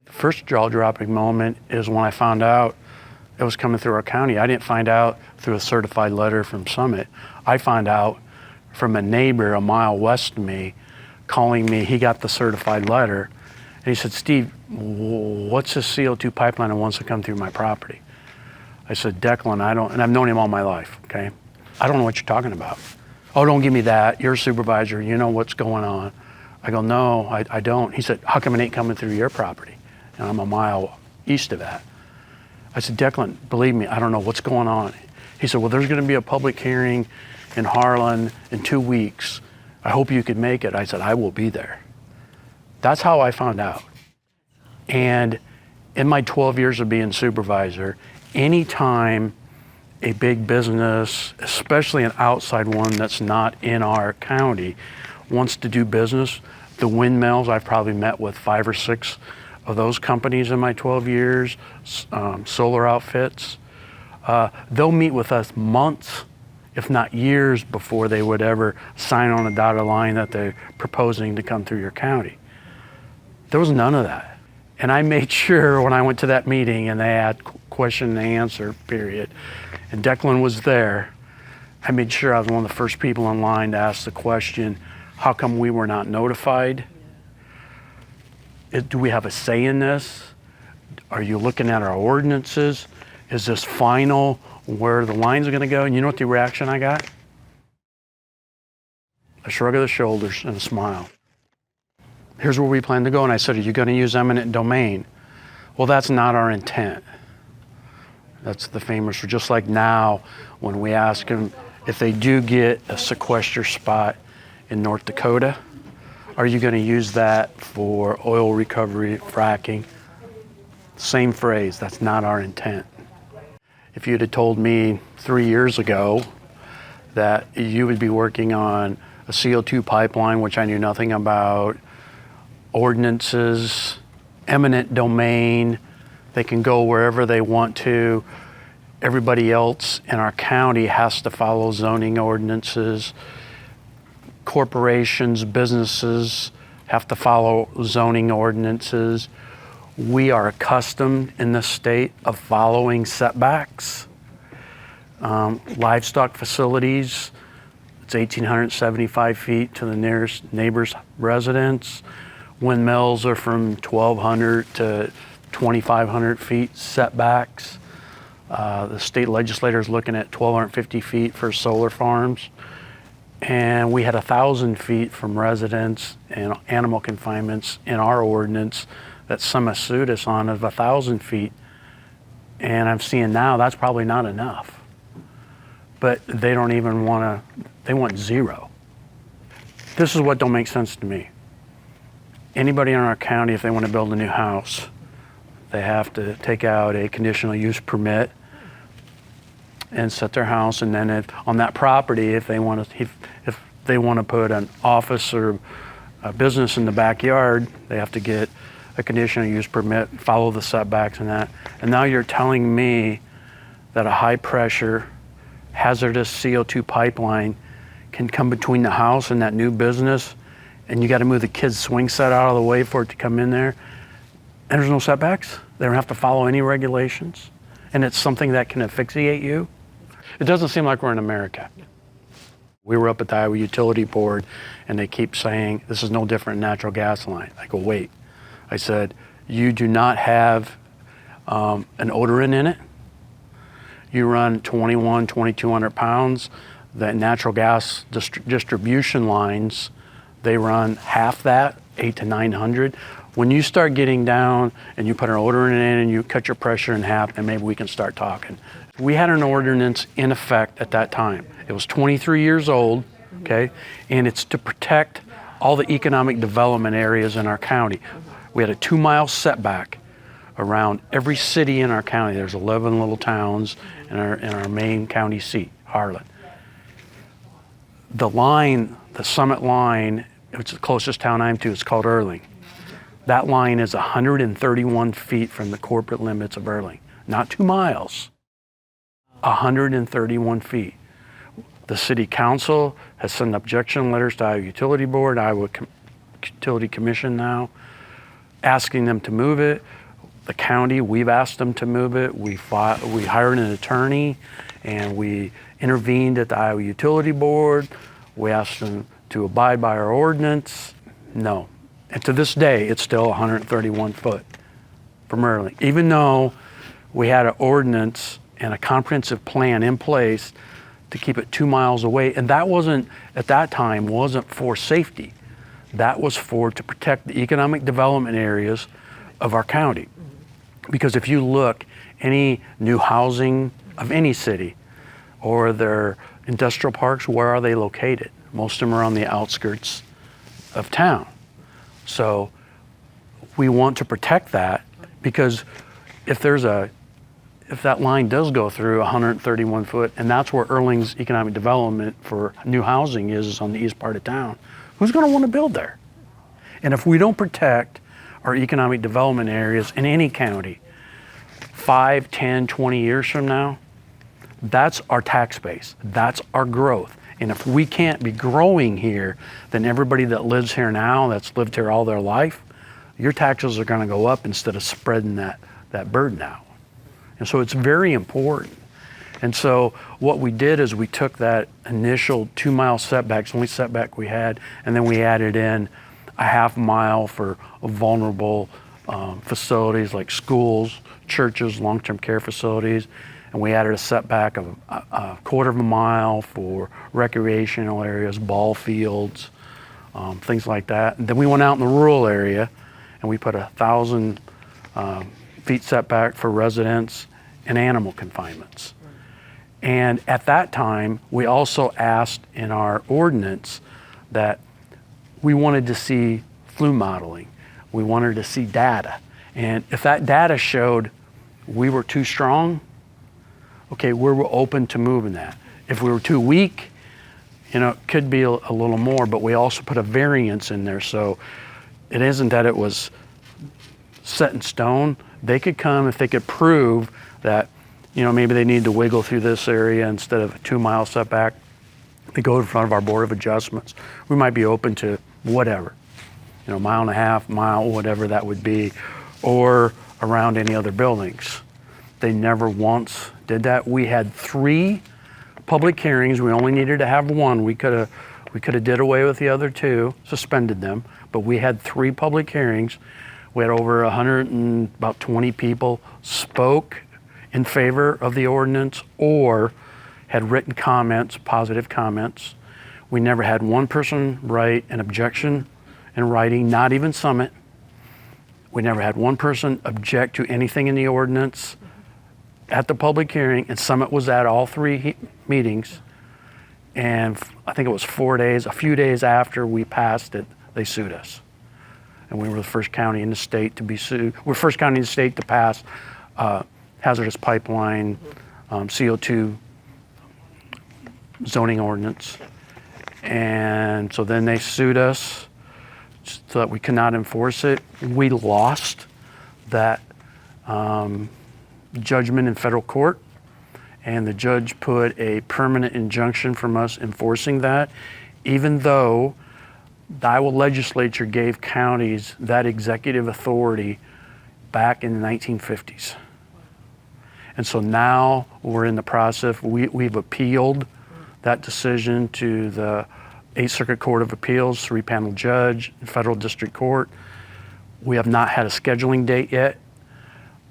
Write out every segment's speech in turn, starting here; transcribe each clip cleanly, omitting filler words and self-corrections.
The first jaw-dropping moment is when I found out it was coming through our county. I didn't find out through a certified letter from Summit. I found out from a neighbor a mile west of me calling me. He got the certified letter and he said, "Steve, what's this CO2 pipeline that wants to come through my property?" I said, "Declan, I don't," and I've known him all my life, okay? "I don't know what you're talking about." "Oh, don't give me that. You're a supervisor. You know what's going on." I go, "No, I don't." He said, "How come it ain't coming through your property?" And I'm a mile east of that. I said, "Declan, believe me, I don't know what's going on." He said, "Well, there's going to be a public hearing in Harlan in 2 weeks. I hope you could make it." I said, "I will be there." That's how I found out. And in my 12 years of being supervisor, anytime a big business, especially an outside one that's not in our county, wants to do business, the windmills, I've probably met with 5 or 6 of those companies in my 12 years, solar outfits. They'll meet with us months, if not years, before they would ever sign on a dotted line that they're proposing to come through your county. There was none of that. And I made sure when I went to that meeting and they had question and answer period, and Declan was there, I made sure I was one of the first people in line to ask the question, how come we were not notified? Do we have a say in this? Are you looking at our ordinances? Is this final where the lines are going to go? And you know what the reaction I got? A shrug of the shoulders and a smile. "Here's where we plan to go." And I said, "Are you going to use eminent domain?" "Well, that's not our intent." That's the famous, just like now when we ask them if they do get a sequester spot in North Dakota, are you going to use that for oil recovery, fracking? Same phrase, that's not our intent. If you'd have told me 3 years ago that you would be working on a CO2 pipeline, which I knew nothing about, ordinances, eminent domain, they can go wherever they want to. Everybody else in our county has to follow zoning ordinances. Corporations, businesses have to follow zoning ordinances. We are accustomed in this state of following setbacks. Livestock facilities, it's 1,875 feet to the nearest neighbor's residence. Windmills are from 1,200 to 2,500 feet setbacks. The state legislator is looking at 1,250 feet for solar farms. And we had 1,000 feet from residents and animal confinements in our ordinance that some have sued us on of 1,000 feet. And I'm seeing now that's probably not enough. But they don't even want to, they want 0. This is what don't make sense to me. Anybody in our county, if they want to build a new house, they have to take out a conditional use permit and set their house, and then on that property, if they want to put an office or a business in the backyard, they have to get a conditional use permit, follow the setbacks and that. And now you're telling me that a high pressure, hazardous CO2 pipeline can come between the house and that new business, and you got to move the kid's swing set out of the way for it to come in there, and there's no setbacks? They don't have to follow any regulations, and it's something that can asphyxiate you? It doesn't seem like we're in America. We were up at the Iowa Utility Board, and they keep saying, this is no different than natural gas line. I go, wait. I said, you do not have an odorant in it. You run 2,200 pounds. The natural gas distribution lines, they run half that, 800 to 900. When you start getting down and you put an odorant in and you cut your pressure in half, then maybe we can start talking. We had an ordinance in effect at that time. It was 23 years old, okay? And it's to protect all the economic development areas in our county. We had a 2-mile setback around every city in our county. There's 11 little towns in our main county seat, Harlan. The line, the Summit line, which is the closest town I'm to, it's called Erling. That line is 131 feet from the corporate limits of Erling. Not 2 miles, 131 feet. The city council has sent objection letters to Iowa Utility Board, Iowa Utility Commission now. asking them to move it. The county, we've asked them to move it. We hired an attorney and we intervened at the Iowa Utility Board. We asked them to abide by our ordinance. No. And to this day, it's still 131 foot from Erling. Even though we had an ordinance and a comprehensive plan in place to keep it 2 miles away. And that wasn't, at that time, wasn't for safety. That was to protect the economic development areas of our county. Because if you look, any new housing of any city or their industrial parks, where are they located? Most of them are on the outskirts of town. So we want to protect that, because if that line does go through 131 foot, and that's where Erling's economic development for new housing is on the east part of town, who's going to want to build there? And if we don't protect our economic development areas in any county, 5, 10, 20 years from now, that's our tax base, that's our growth. And if we can't be growing here, then everybody that lives here now, that's lived here all their life, your taxes are going to go up instead of spreading that burden out. And so it's very important. And so what we did is we took that initial 2 mile setbacks, only setback we had, and then we added in a half mile for vulnerable facilities like schools, churches, long-term care facilities, and we added a setback of a quarter of a mile for recreational areas, ball fields, things like that. And then we went out in the rural area and we put 1,000 feet setback for residents and animal confinements. And at that time, we also asked in our ordinance that we wanted to see flume modeling. We wanted to see data. And if that data showed we were too strong, okay, we were open to moving that. If we were too weak, it could be a little more, but we also put a variance in there. So it isn't that it was set in stone. They could come if they could prove that, maybe they need to wiggle through this area instead of a 2 mile setback. They go in front of our Board of Adjustments. We might be open to whatever, mile and a half, mile, whatever that would be, or around any other buildings. They never once did that. We had 3 public hearings. We only needed to have 1. We could have did away with the other 2, suspended them, but we had 3 public hearings. We had over 120 people spoke in favor of the ordinance or had written comments, positive comments. We never had one person write an objection in writing, not even Summit. We never had one person object to anything in the ordinance at the public hearing, and Summit was at all 3 meetings. And I think it was a few days after we passed it, they sued us. And we were the first county in the state to be sued. We're the first county in the state to pass hazardous pipeline CO2 zoning ordinance. And so then they sued us so that we could not enforce it. We lost that judgment in federal court, and the judge put a permanent injunction from us enforcing that, even though the Iowa legislature gave counties that executive authority back in the 1950s. And so now we're in the process, we've appealed that decision to the 8th Circuit Court of Appeals, 3-panel judge, federal district court. We have not had a scheduling date yet.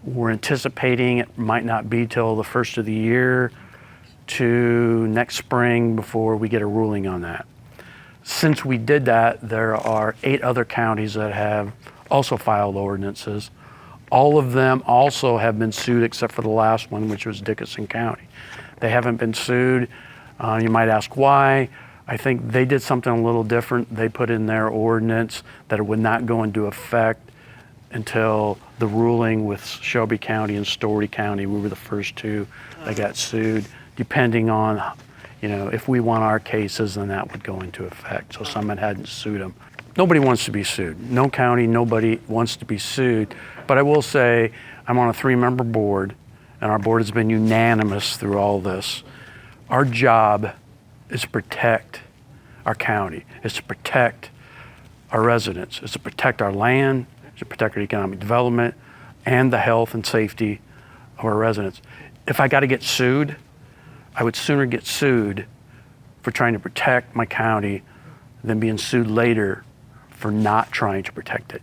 We're anticipating it might not be till the first of the year to next spring before we get a ruling on that. Since we did that, there are 8 other counties that have also filed ordinances. All of them also have been sued except for the last one, which was Dickinson County. They haven't been sued. You might ask why. I think they did something a little different. They put in their ordinance that it would not go into effect until the ruling with Shelby County and Story County. We were the first 2 that got sued. Depending on, if we won our cases, then that would go into effect. So someone hadn't sued them. Nobody wants to be sued. No county, nobody wants to be sued. But I will say, I'm on a 3-member board, and our board has been unanimous through all this. Our job is to protect our county, is to protect our residents, is to protect our land, to protect our economic development and the health and safety of our residents. If I got to get sued, I would sooner get sued for trying to protect my county than being sued later for not trying to protect it.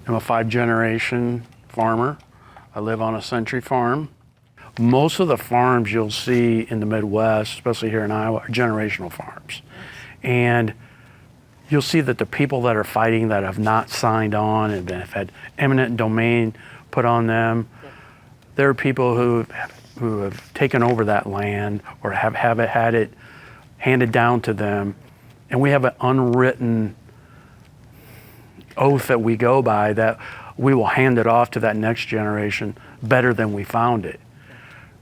I'm a 5-generation farmer. I live on a century farm. Most of the farms you'll see in the Midwest, especially here in Iowa, are generational farms. And you'll see that the people that are fighting that have not signed on and have had eminent domain put on them, there are people who have taken over that land or have had it handed down to them. And we have an unwritten oath that we go by that we will hand it off to that next generation better than we found it.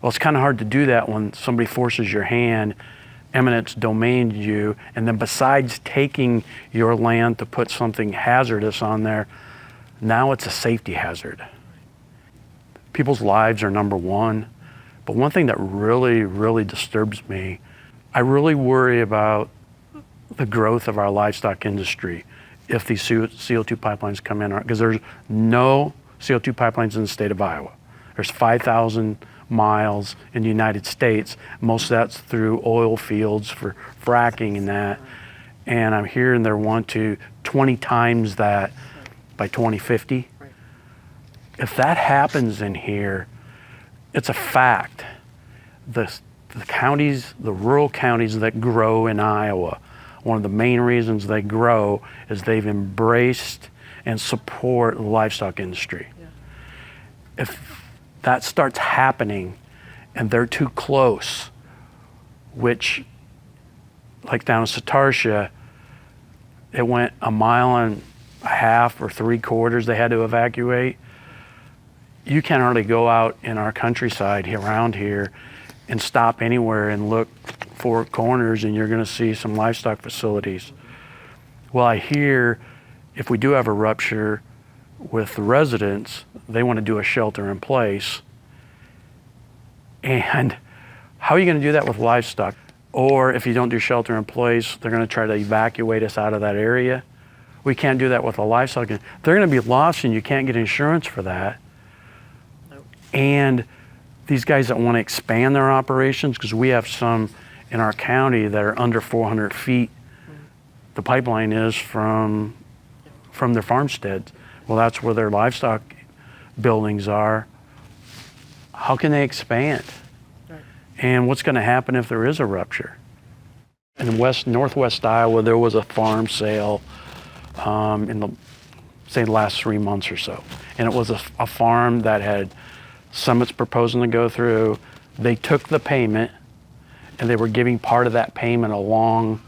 Well, it's kind of hard to do that when somebody forces your hand, eminent domain you, and then besides taking your land to put something hazardous on there, now it's a safety hazard. People's lives are number one, but one thing that really, really disturbs me, I really worry about the growth of our livestock industry if these CO2 pipelines come in, because there's no CO2 pipelines in the state of Iowa. There's 5,000 miles in the United States. Most of that's through oil fields for fracking and that. And I'm hearing they want to 20 times that by 2050. Right. If that happens in here, it's a fact. The counties, the rural counties that grow in Iowa, one of the main reasons they grow is they've embraced and support the livestock industry. Yeah. If that starts happening and they're too close, which like down in Satartia, it went 1.5 miles or 3/4 they had to evacuate. You can't hardly go out in our countryside around here and stop anywhere and look 4 corners and you're gonna see some livestock facilities. Well, I hear if we do have a rupture with the residents, they want to do a shelter in place. And how are you going to do that with livestock? Or if you don't do shelter in place, they're going to try to evacuate us out of that area. We can't do that with the livestock. They're going to be lost and you can't get insurance for that. Nope. And these guys that want to expand their operations, because we have some in our county that are under 400 feet, the pipeline is from their farmsteads. Well, that's where their livestock buildings are. How can they expand? Right. And what's going to happen if there is a rupture? In northwest Iowa, there was a farm sale in the last 3 months or so. And it was a farm that had Summit's proposing to go through. They took the payment and they were giving part of that payment along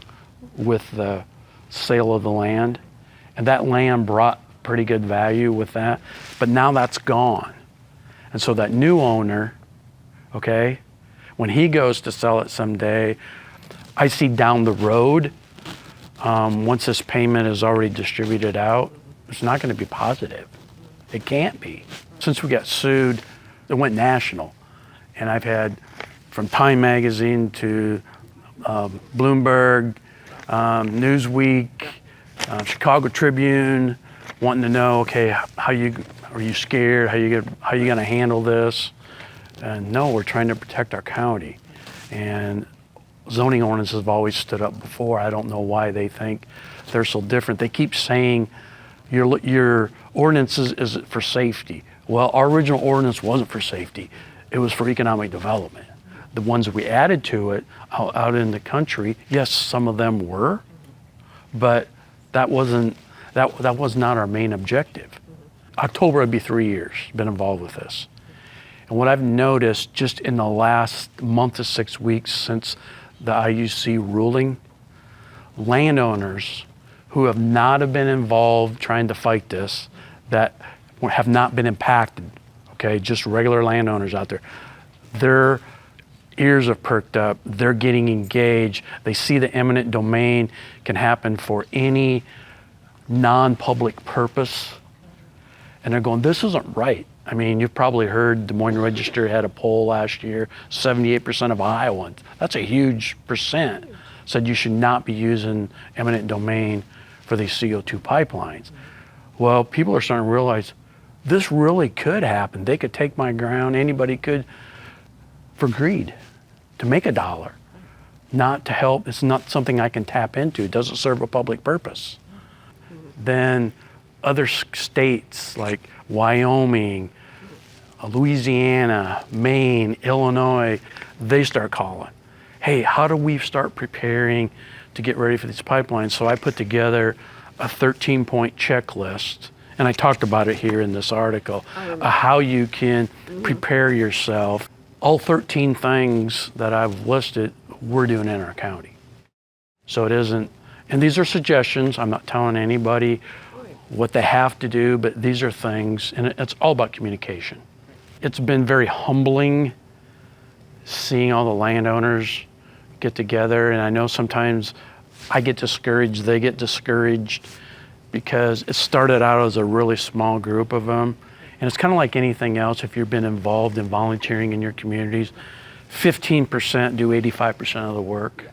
with the sale of the land. And that land brought pretty good value with that, but now that's gone. And so that new owner, okay, when he goes to sell it someday, I see down the road, once this payment is already distributed out, it's not going to be positive. It can't be. Since we got sued, it went national. And I've had from Time Magazine to Bloomberg, Newsweek, Chicago Tribune, wanting to know, okay, are you scared? How you going to handle this? And no, we're trying to protect our county. And zoning ordinances have always stood up before. I don't know why they think they're so different. They keep saying your ordinance is for safety. Well, our original ordinance wasn't for safety. It was for economic development. The ones that we added to it out in the country, yes, some of them were, but that was not our main objective. October would be 3 years, been involved with this. And what I've noticed just in the last month to 6 weeks since the IUC ruling, landowners who have not been involved trying to fight this, that have not been impacted, okay, just regular landowners out there, their ears have perked up, they're getting engaged, they see the eminent domain can happen for any non-public purpose, and they're going, this isn't right. I mean, you've probably heard Des Moines Register had a poll last year, 78% of Iowans, that's a huge percent, said you should not be using eminent domain for these CO2 pipelines. Well, people are starting to realize this really could happen. They could take my ground, anybody could, for greed, to make $1, not to help. It's not something I can tap into. It doesn't serve a public purpose. Then other states like Wyoming, Louisiana, Maine, Illinois, they start calling. Hey, how do we start preparing to get ready for these pipelines? So I put together a 13-point checklist, and I talked about it here in this article, how you can prepare yourself. All 13 things that I've listed, we're doing in our county. So it isn't, and these are suggestions. I'm not telling anybody what they have to do, but these are things, and it's all about communication. It's been very humbling seeing all the landowners get together, and I know sometimes I get discouraged, they get discouraged, because it started out as a really small group of them. And it's kind of like anything else, if you've been involved in volunteering in your communities, 15% do 85% of the work.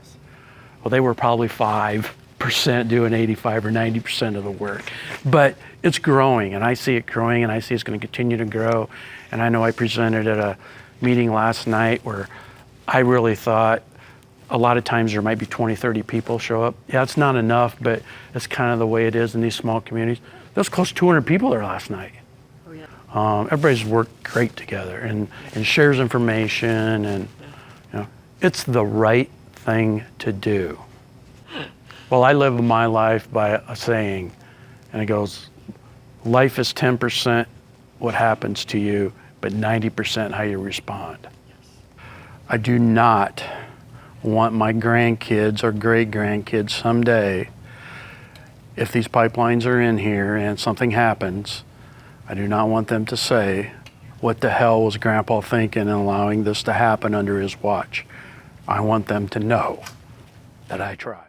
Well, they were probably 5% doing 85 or 90% of the work. But it's growing, and I see it growing, and I see it's going to continue to grow. And I know I presented at a meeting last night where I really thought a lot of times there might be 20, 30 people show up. Yeah, it's not enough, but it's kind of the way it is in these small communities. There was close to 200 people there last night. Oh, yeah. Everybody's worked great together and shares information, and you know, it's the right thing to do. Well, I live my life by a saying, and it goes, life is 10% what happens to you, but 90% how you respond. I do not want my grandkids or great-grandkids someday, if these pipelines are in here and something happens, I do not want them to say, what the hell was Grandpa thinking in allowing this to happen under his watch? I want them to know that I tried.